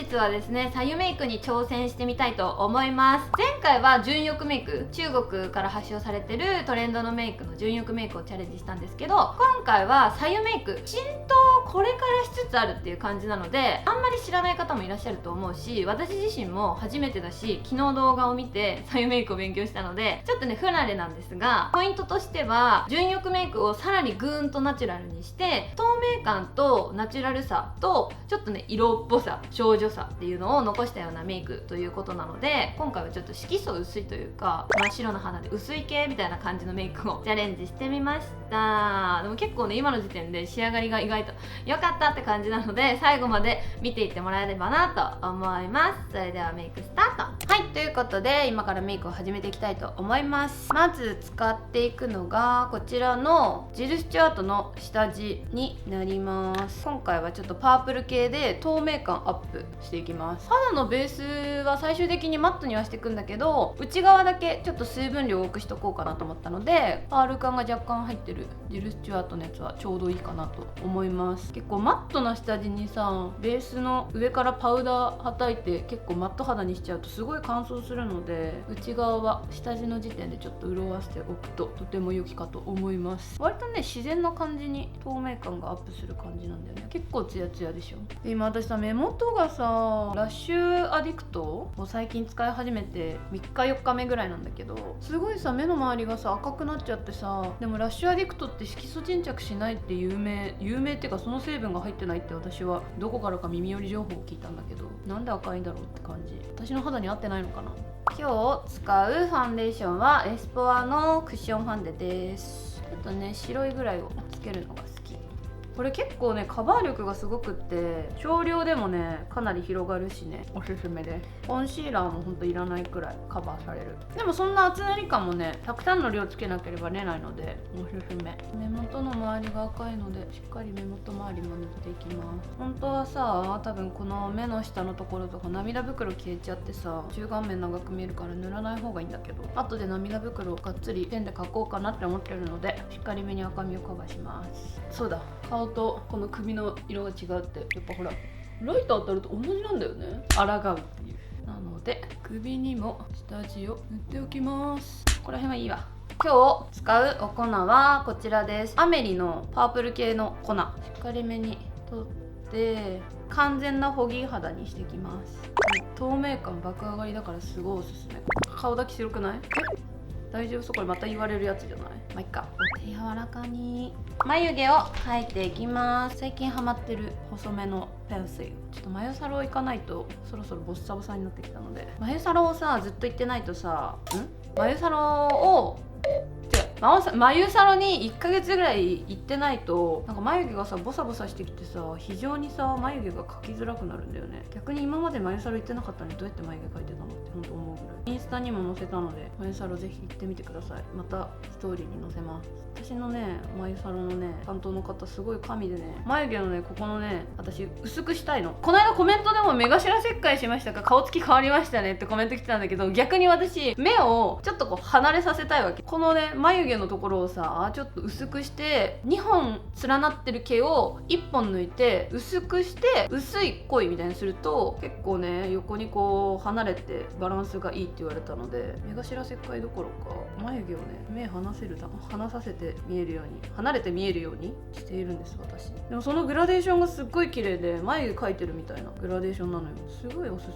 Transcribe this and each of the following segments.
日はですね、左右メイクに挑戦してみたいと思います。前回は純欲メイク、中国から発祥されてるトレンドのメイクの純欲メイクをチャレンジしたんですけど、今回は左右メイク浸透これからしつつあるっていう感じなので、あんまり知らない方もいらっしゃると思うし、私自身も初めてだし、昨日動画を見て左右メイクを勉強したのでちょっとね不慣れなんですが、ポイントとしては純欲メイクをさらにぐーんとナチュラルにして、透明感とナチュラルさとちょっとね色っぽさ、少女さっていうのを残したようなメイクということなので、今回はちょっと色素薄いというか真っ白な肌で薄い系みたいな感じのメイクをチャレンジしてみました。でも結構ね今の時点で仕上がりが意外と良かったって感じなので、最後まで見ていってもらえればなと思います。それではメイクスタート。はい、ということで今からメイクを始めていきたいと思います。まず使っていくのがこちらのジル・スチュアートの下地になります。今回はちょっとパープル系で透明感アップしていきます。肌のベースは最終的にマットにはしていくんだけど、内側だけちょっと水分量多くしとこうかなと思ったので、パール感が若干入ってるジル・スチュアートのやつはちょうどいいかなと思います。結構マットな下地にさ、ベースの上からパウダーはたいて結構マット肌にしちゃうとすごい乾燥するので、内側は下地の時点でちょっと潤わせておくととても良きかと思います。割とね自然な感じに透明感がアップする感じなんだよね。結構ツヤツヤでしょ。で今私さ、目元がさラッシュアディクトを最近使い始めて3日4日目ぐらいなんだけど、すごいさ目の周りがさ赤くなっちゃってさ、でもラッシュアディクトって色素沈着しないって有名っていうか、その成分が入ってないって私はどこからか耳寄り情報を聞いたんだけど、なんで赤いんだろうって感じ。私の肌に合ってないのかな。今日使うファンデーションはエスポアのクッションファンデです。ちょっとね白いぐらいをつけるのが好き。これ結構ねカバー力がすごくって、少量でもねかなり広がるしね、おすすめです。コンシーラーもほんといらないくらいカバーされる。でもそんな厚塗り感もねたくさんの量つけなければ出ないのでおすすめ。目元の周りが赤いのでしっかり目元周りも塗っていきます。本当はさ、多分この目の下のところとか涙袋消えちゃってさ、中顔面長く見えるから塗らない方がいいんだけど、後で涙袋をがっつりペンで描こうかなって思ってるので、しっかりめに赤みをカバーします。そうだ、顔とこの首の色が違うって、やっぱほらライター当たると同じなんだよね。抗うっていう。なので首にも下地を塗っておきます。この辺はいいわ。今日使うお粉はこちらです。アメリのパープル系の粉、しっかりめに取って完全なホギー肌にしていきます。透明感爆上がりだからすごいおすすめ。顔だけ白くない？大丈夫そう？これまた言われるやつじゃない？まあいっか。お手柔らかに眉毛を描いていきます。最近ハマってる細めのペンシル。ちょっと眉サロ行かないとそろそろボッサボサになってきたので、眉サロをさずっと行ってないとさ、眉サロを眉サロに1ヶ月ぐらい行ってないと、なんか眉毛がさボサボサしてきてさ、非常にさ眉毛が描きづらくなるんだよね。逆に今まで眉サロ行ってなかったのにどうやって眉毛描いてたのってほんと思うぐらい。インスタにも載せたので眉サロぜひ行ってみてください。またストーリーに載せます。私のね眉サロのね担当の方すごい神でね、眉毛のねここのね私薄くしたいの。この間コメントでも目頭切開しましたか、顔つき変わりましたねってコメント来てたんだけど、逆に私目をちょっとこう離れさせたいわけ。このね眉毛のところをさちょっと薄くして、2本連なってる毛を1本抜いて薄くして薄い濃いみたいにすると結構ね横にこう離れてバランスがいいって言われたので、目頭切開どころか眉毛をね目離させて見えるように、離れて見えるようにしているんです私。でもそのグラデーションがすっごい綺麗で、眉毛描いてるみたいなグラデーションなのよ。すごいおすす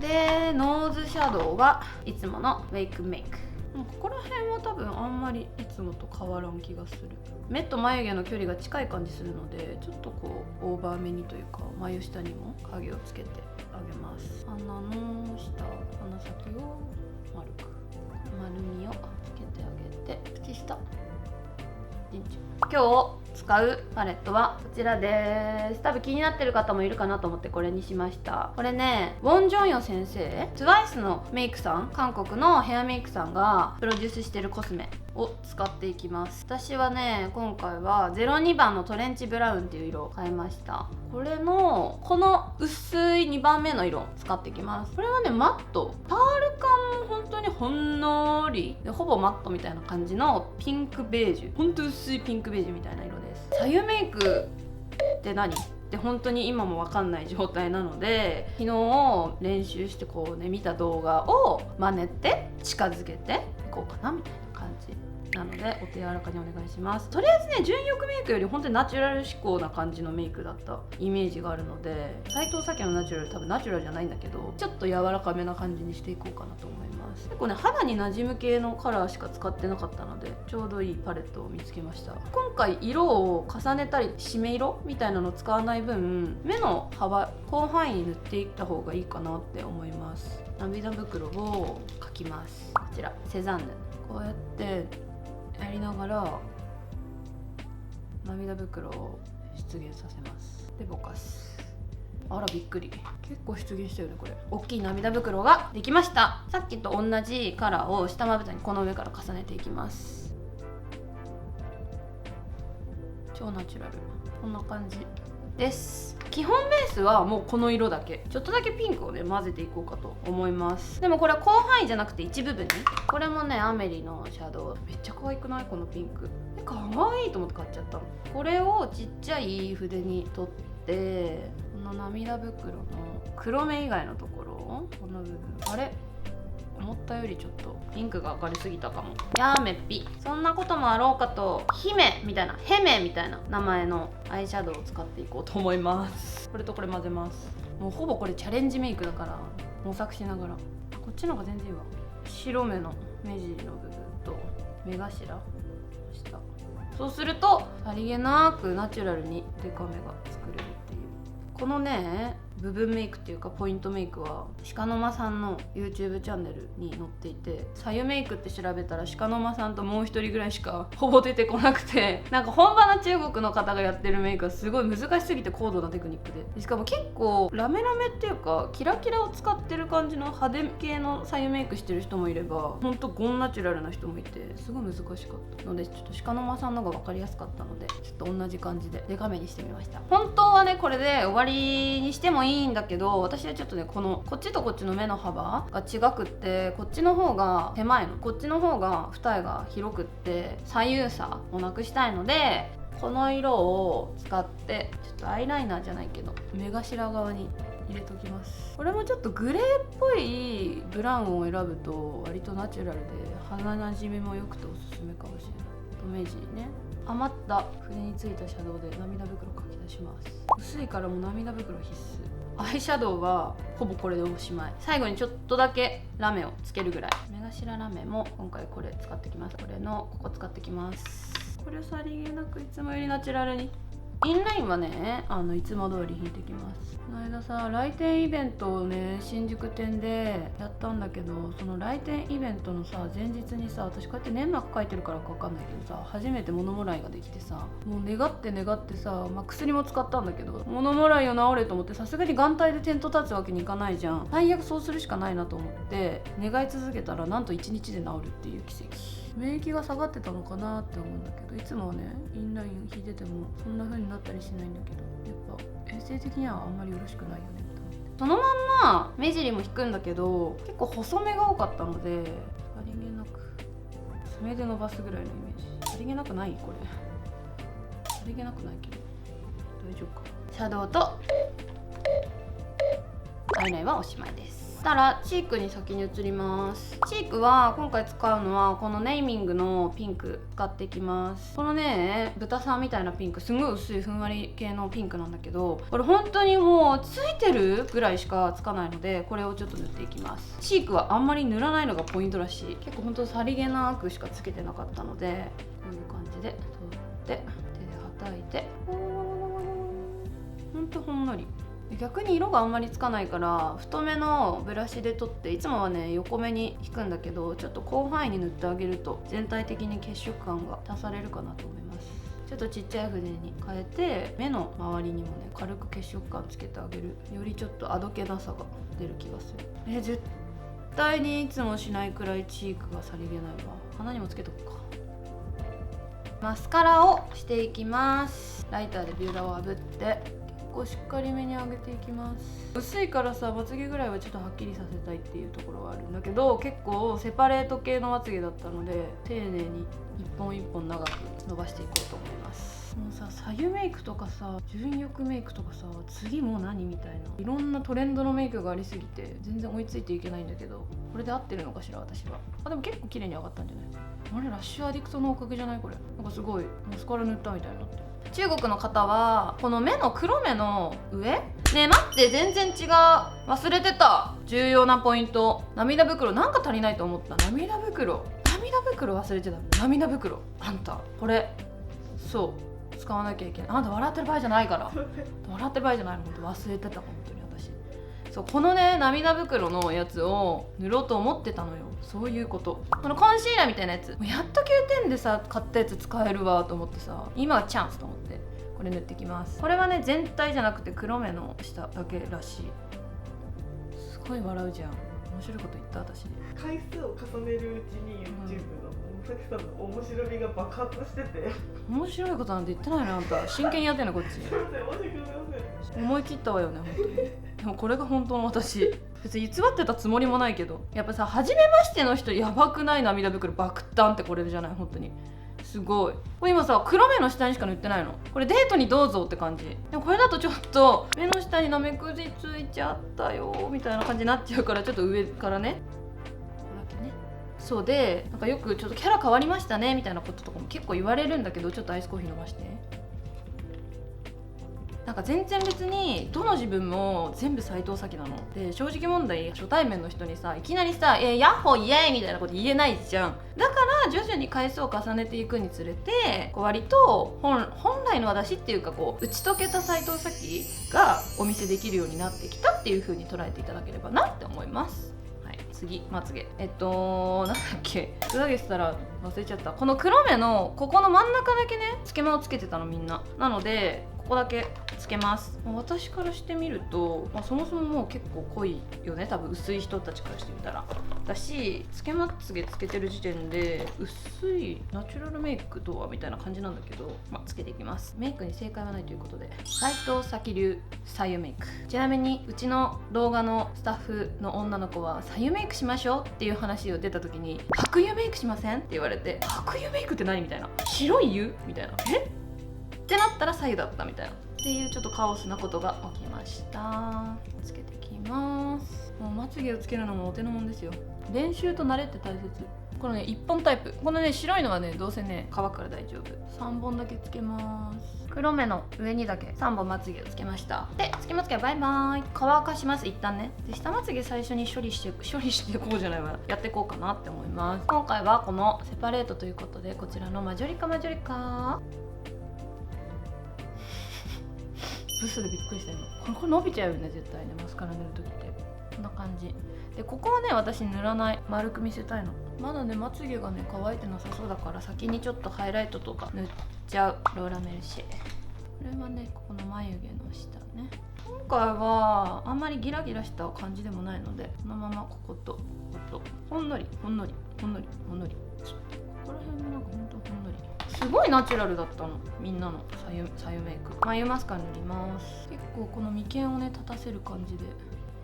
めで、ノーズシャドウはいつものウェイクメイク。ここら辺は多分あんまりいつもと変わらん気がする。目と眉毛の距離が近い感じするので、ちょっとこうオーバーめにというか眉下にも影をつけてあげます。鼻の下、鼻先を丸く、丸みをつけてあげて、口下、今日使うパレットはこちらです。多分気になってる方もいるかなと思ってこれにしました。これねウォン・ジョンヨ先生、TWICE のメイクさん、韓国のヘアメイクさんがプロデュースしてるコスメを使っていきます。私はね今回は02番のトレンチブラウンっていう色を買いました。これのこの薄い2番目の色を使っていきます。これはねマット、パール感も本当にほんのりで、ほぼマットみたいな感じのピンクベージュ、ほんと薄いピンクベージュみたいな色です。左右メイクって何？って本当に今も分かんない状態なので、昨日練習してこうね見た動画を真似て近づけていこうかなみたいな感じなので、お手柔らかにお願いします。とりあえずね、純欲メイクより本当にナチュラル志向な感じのメイクだったイメージがあるので、斉藤咲のナチュラル多分ナチュラルじゃないんだけど、ちょっと柔らかめな感じにしていこうかなと思います。結構ね、肌に馴染む系のカラーしか使ってなかったので、ちょうどいいパレットを見つけました。今回色を重ねたり締め色みたいなのを使わない分、目の幅広範囲に塗っていった方がいいかなって思います。涙袋を描きます。こちらセザンヌ、こうやってやりながら涙袋を出現させます。でぼかす。あらびっくり、結構出現したよねこれ。大きい涙袋ができました。さっきと同じカラーを下まぶたにこの上から重ねていきます。超ナチュラル、こんな感じです。基本ベースはもうこの色だけ、ちょっとだけピンクをね混ぜていこうかと思います。でもこれは広範囲じゃなくて一部分に。これもねアメリのシャドウ、めっちゃ可愛くない？このピンク可愛いと思って買っちゃったの。これをちっちゃい筆に取って、この涙袋の黒目以外のところ、この部分、あれ思ったよりちょっとピンクが明るすぎたかも。やーめっぴ。そんなこともあろうかと、姫みたいな、ヘメみたいな名前のアイシャドウを使っていこうと思います。これとこれ混ぜます。もうほぼこれチャレンジメイクだから模索しながら。こっちの方が全然いいわ。白目の目尻の部分と目頭下、そうするとさりげなくナチュラルにデカめが作れるっていう。このね部分メイクっていうかポイントメイクは鹿の間さんの YouTube チャンネルに載っていて、左右メイクって調べたら鹿の間さんともう一人ぐらいしかほぼ出てこなくて、なんか本場の中国の方がやってるメイクはすごい難しすぎて高度なテクニックで、しかも結構ラメラメっていうかキラキラを使ってる感じの派手系の左右メイクしてる人もいれば、ほんとゴンナチュラルな人もいて、すごい難しかったので、ちょっと鹿の間さんの方が分かりやすかったので、ちょっと同じ感じでデカめにしてみました。本当はねこれで終わりにしてもいいんだけど、私はちょっとねこっちとこっちの目の幅が違くって、こっちの方が狭いの、こっちの方が二重が広くって左右差をなくしたいので、この色を使ってちょっとアイライナーじゃないけど目頭側に入れときます。これもちょっとグレーっぽいブラウンを選ぶと割とナチュラルで肌なじみも良くておすすめかもしれない。と目尻ね、余った筆についたシャドウで涙袋描き出します。薄いからもう涙袋必須。アイシャドウはほぼこれでおしまい。最後にちょっとだけラメをつけるぐらい。目頭ラメも今回これ使ってきます。これのここ使ってきます。これをさりげなくいつもよりナチュラルに。インラインはねいつも通り引いてきます。この間さ来店イベントをね新宿店でやったんだけど、その来店イベントのさ前日にさ、私こうやって粘膜描いてるからか分かんないけどさ、初めて物もらいができてさ、もう願ってさ、薬も使ったんだけど物もらいを治れと思って、さすがに眼帯でテント立つわけにいかないじゃん。最悪そうするしかないなと思って願い続けたら、なんと1日で治るっていう奇跡。免疫が下がってたのかなって思うんだけど、いつもはねインライン引いててもそんな風になったりしないんだけど、やっぱ衛生的にはあんまりよろしくないよねって思って、そのまんま目尻も引くんだけど結構細めが多かったので、さりげなく爪で伸ばすぐらいのイメージ。さりげなくない？これさりげなくないけど大丈夫か。シャドウとアイラインはおしまいです。そしたらチークに先に移ります。チークは今回使うのはこのネイミングのピンク使っていきます。このね豚さんみたいなピンク、すごい薄いふんわり系のピンクなんだけど、これ本当にもうついてるぐらいしかつかないので、これをちょっと塗っていきます。チークはあんまり塗らないのがポイントらしい。結構本当さりげなくしかつけてなかったので、こういう感じで取って手ではたいて、ほんとほんのり。逆に色があんまりつかないから太めのブラシで取って、いつもはね横目に引くんだけど、ちょっと広範囲に塗ってあげると全体的に血色感が足されるかなと思います。ちょっとちっちゃい筆に変えて目の周りにもね軽く血色感つけてあげる。よりちょっとあどけなさが出る気がする。絶対にいつもしないくらいチークがさりげないわ。鼻にもつけとくか。マスカラをしていきます。ライターでビューラーを炙ってしっかりめに上げていきます。薄いからさまつげぐらいはちょっとはっきりさせたいっていうところはあるんだけど、結構セパレート系のまつげだったので丁寧に一本一本長く伸ばしていこうと思います。もうさ、左右メイクとかさ、純欲メイクとかさ、次もう何みたいな、いろんなトレンドのメイクがありすぎて全然追いついていけないんだけど、これで合ってるのかしら私は。でも結構綺麗に上がったんじゃない？あれラッシュアディクトのおかげじゃないこれ。なんかすごいマスカラ塗ったみたいになってる。中国の方はこの目の黒目の上ねえ待って、全然違う、忘れてた重要なポイント。涙袋なんか足りないと思った。涙袋忘れてた。涙袋、あんたこれそう使わなきゃいけない。あんた笑ってる場合じゃないから笑ってる場合じゃないの。本当忘れてた本当に私。そう、このね涙袋のやつを塗ろうと思ってたのよ。そういうこと。このコンシーラーみたいなやつ、もうやっと9点でさ買ったやつ使えるわと思ってさ、今がチャンスと思ってこれ塗ってきます。これはね全体じゃなくて黒目の下だけらしい。すごい笑うじゃん。面白いこと言った私。回数を重ねるうちに YouTube の大崎さんの面白みが爆発してて、面白いことなんて言ってないのあんた。真剣にやってんのこっち。すいません、申し訳ございません。思い切ったわよね本当に。でもこれが本当の私。別に偽ってたつもりもないけど、やっぱさ初めましての人やばくない？涙袋爆弾ってこれじゃない？本当にすごい。これ今さ黒目の下にしか塗ってないの。これデートにどうぞって感じ。でもこれだとちょっと目の下になめくじついちゃったよみたいな感じになっちゃうから、ちょっと上からねここだけね。そうで、なんかよくちょっとキャラ変わりましたねみたいなこととかも結構言われるんだけど、ちょっとアイスコーヒー飲まして。なんか全然別にどの自分も全部斎藤咲なので、正直問題初対面の人にさいきなりさヤッホーイエーイみたいなこと言えないじゃん。だから徐々に回数を重ねていくにつれてこう割と本来の私っていうかこう打ち解けた斎藤咲がお見せできるようになってきたっていう風に捉えていただければなって思います。はい、次まつげなんだっけ、ふざけてたら忘れちゃった。この黒目のここの真ん中だけねつけまをつけてたのみんな。なのでここだけつけます。私からしてみると、そもそももう結構濃いよね、多分薄い人たちからしてみたら。だしつけまつげつけてる時点で薄いナチュラルメイクとはみたいな感じなんだけど、つけていきます。メイクに正解はないということで斎藤咲流左右メイク。ちなみにうちの動画のスタッフの女の子は左右メイクしましょうっていう話を出た時に白湯メイクしませんって言われて、白湯メイクって何みたいな、白い湯みたいな、ってなったら左右だったみたいなっていうちょっとカオスなことが起きました。つけてきます。もうまつげをつけるのもお手の物ですよ。練習と慣れって大切。このね1本タイプ、このね白いのはねどうせね乾くから大丈夫。3本だけつけます。黒目の上にだけ3本まつげをつけました。でつけまつげバイバイ。乾かします一旦ね。で下まつげ最初に処理してこうじゃないわ、やっていこうかなって思います。今回はこのセパレートということでこちらのマジョリカブスでびっくりした今。これ伸びちゃうよね絶対ね、マスカラ塗るときって。こんな感じで、ここはね私塗らない、丸く見せたいの。まだねまつげがね乾いてなさそうだから先にちょっとハイライトとか塗っちゃう。ローラメルシェ、これはねここの眉毛の下ね。今回はあんまりギラギラした感じでもないので、このままこことこことほんのりここら辺もなんかほんとほんのり。すごいナチュラルだったのみんなの左右メイク。眉マスカラ塗ります。結構この眉間をね立たせる感じで、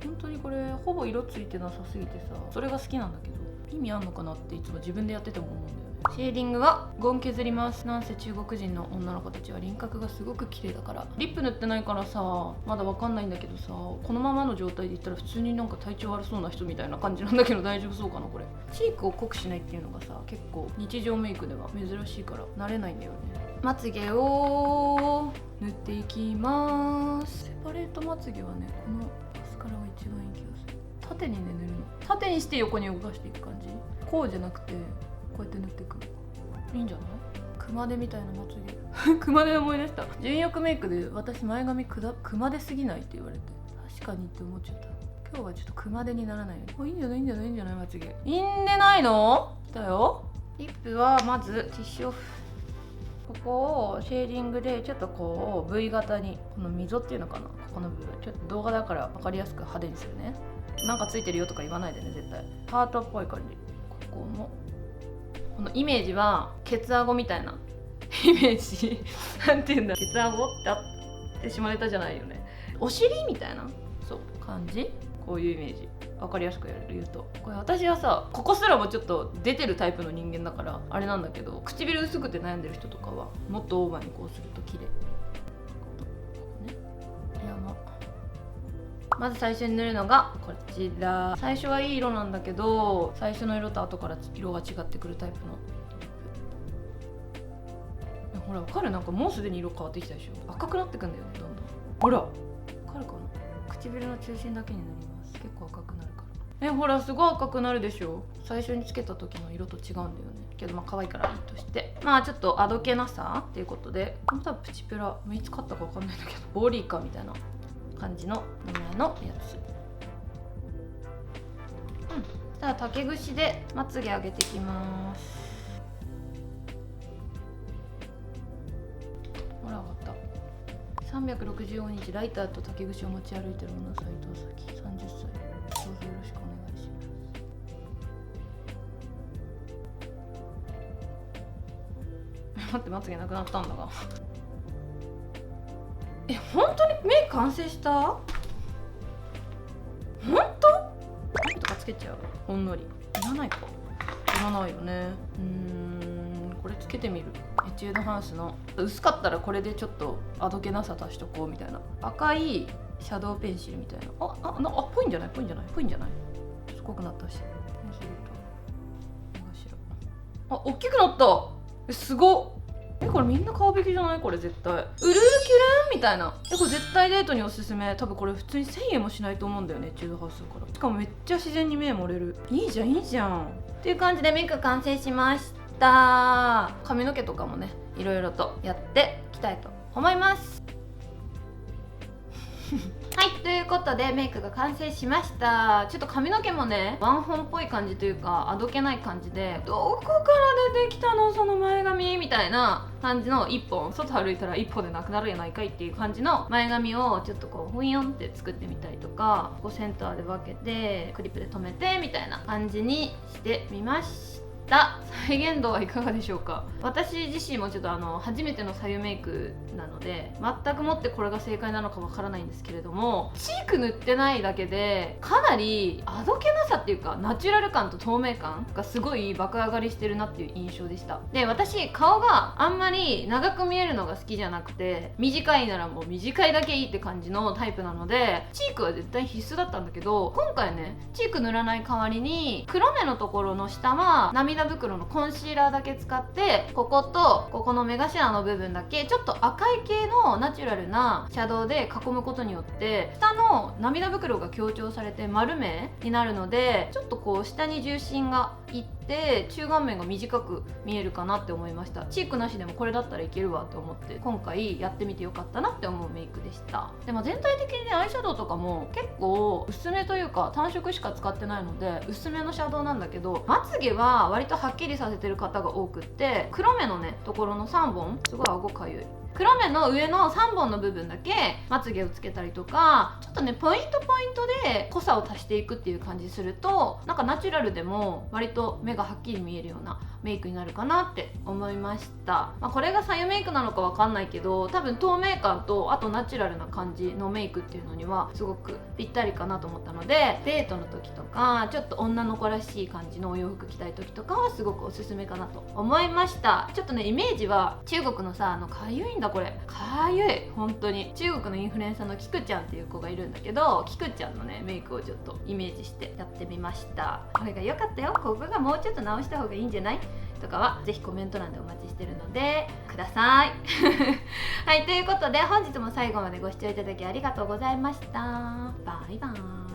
本当にこれほぼ色ついてなさすぎてさ、それが好きなんだけど意味あんのかなっていつも自分でやってても思うんだよね。シェーディングはゴン削ります。なんせ中国人の女の子たちは輪郭がすごく綺麗だから。リップ塗ってないからさまだわかんないんだけどさ、このままの状態で言ったら普通になんか体調悪そうな人みたいな感じなんだけど大丈夫そうかなこれ。チークを濃くしないっていうのがさ結構日常メイクでは珍しいから慣れないんだよね。まつげを塗っていきます。セパレートまつげはねこのマスカラが一番いい気がする。縦にね塗るの、縦にして横に動かしていく感じ。こうじゃなくてこうやって塗っていく。いいんじゃない？熊手みたいなまつげ熊手思い出した。純欲メイクで私前髪熊手すぎないって言われて、確かにって思っちゃった。今日はちょっと熊手にならないように。いいんじゃないまつげいいんでないのだよ。リップはまずティッシュオフ。ここをシェーディングでちょっとこう V 型に、この溝っていうのかな、ここの部分ちょっと動画だから分かりやすく派手にするね。なんかついてるよとか言わないでね絶対。ハートっぽい感じ。ここもこのイメージはケツアゴみたいなイメージなんていうんだ、ケツアゴってあってしまれたじゃないよね、お尻みたいなそう感じ、こういうイメージ。分かりやすく言うと、これ私はさここすらもちょっと出てるタイプの人間だからあれなんだけど、唇薄くて悩んでる人とかはもっとオーバーにこうすると綺麗ね。まず最初に塗るのがこちら。最初はいい色なんだけど、最初の色と後から色が違ってくるタイプのほら、わかる？なんかもうすでに色変わってきたでしょ。赤くなってくんだよね、どんどん。ほら、わかるかな？唇の中心だけになります。結構赤くなるから。ほら、すごい赤くなるでしょ。最初につけた時の色と違うんだよね。けどまあ可愛いからいいとして、まあちょっとあどけなさっていうことで、この多分プチプラいつ買ったかわかんないんだけど、ボーリーカみたいな感じの名前のやつ。ただ竹串でまつげ上げていきます。ほら、上がった。365日ライターと竹串を持ち歩いてる女、斉藤咲30歳。どうぞよろしくお願いします。待って、まつげなくなったんだが。本当にメイク完成した？本当？とかつけちゃう。ほんのり。いらないか。いらないよね。これつけてみる。エチュードハウスの薄かったらこれでちょっとあどけなさ足しとこうみたいな。赤いシャドウペンシルみたいな。ぽいんじゃない？ぽいんじゃない？ぽいんじゃない？すごくなったし。ペンシルと大きくなった。すごっ。これみんな買うべきじゃない？これ絶対ウルルキュレンみたいな。これ絶対デートにおすすめ。多分これ普通に1000円もしないと思うんだよね、エチュードハウスだから。しかもめっちゃ自然に目漏れる。いいじゃんいいじゃんっていう感じでメイク完成しました。髪の毛とかもね、いろいろとやっていきたいと思いますはい、ということでメイクが完成しました。ちょっと髪の毛もね、ワンホンっぽい感じというか、あどけない感じで、どこから出てきたのその前髪みたいな感じの1本、外歩いたら1本でなくなるやないかいっていう感じの前髪をちょっとこうふんよんって作ってみたりとか、こうセンターで分けてクリップで留めてみたいな感じにしてみました。再現度はいかがでしょうか。私自身もちょっと初めての左右メイクなので、全くもってこれが正解なのかわからないんですけれども、チーク塗ってないだけでかなりあどけなさっていうか、ナチュラル感と透明感がすごい爆上がりしてるなっていう印象でした。で、私顔があんまり長く見えるのが好きじゃなくて、短いならもう短いだけいいって感じのタイプなので、チークは絶対必須だったんだけど、今回ね、チーク塗らない代わりに黒目のところの下は涙袋のコンシーラーだけ使って、こことここの目頭の部分だけちょっと赤い系のナチュラルなシャドウで囲むことによって、下の涙袋が強調されて丸目になるので、ちょっとこう下に重心がいって中顔面が短く見えるかなって思いました。チークなしでもこれだったらいけるわって思って、今回やってみてよかったなって思うメイクでした。でも全体的にね、アイシャドウとかも結構薄めというか単色しか使ってないので薄めのシャドウなんだけど、まつげは割とはっきりさせてる方が多くって、黒目のねところの3本すごい顎かゆい。黒目の上の3本の部分だけまつげをつけたりとか、ちょっとねポイントで濃さを足していくっていう感じすると、なんかナチュラルでも割と目がはっきり見えるようなメイクになるかなって思いました。これが左右メイクなのかわかんないけど、多分透明感とあとナチュラルな感じのメイクっていうのにはすごくぴったりかなと思ったので、デートの時とかちょっと女の子らしい感じのお洋服着たい時とかはすごくおすすめかなと思いました。ちょっとねイメージは中国のさ、かゆいんだこれ、かゆい。本当に中国のインフルエンサーのキクちゃんっていう子がいるんだけど、キクちゃんのねメイクをちょっとイメージしてやってみました。これが良かったよ、ここがもうちょっと直した方がいいんじゃないとかはぜひコメント欄でお待ちしてるのでくださいはい、ということで本日も最後までご視聴いただきありがとうございました。バイバーイ。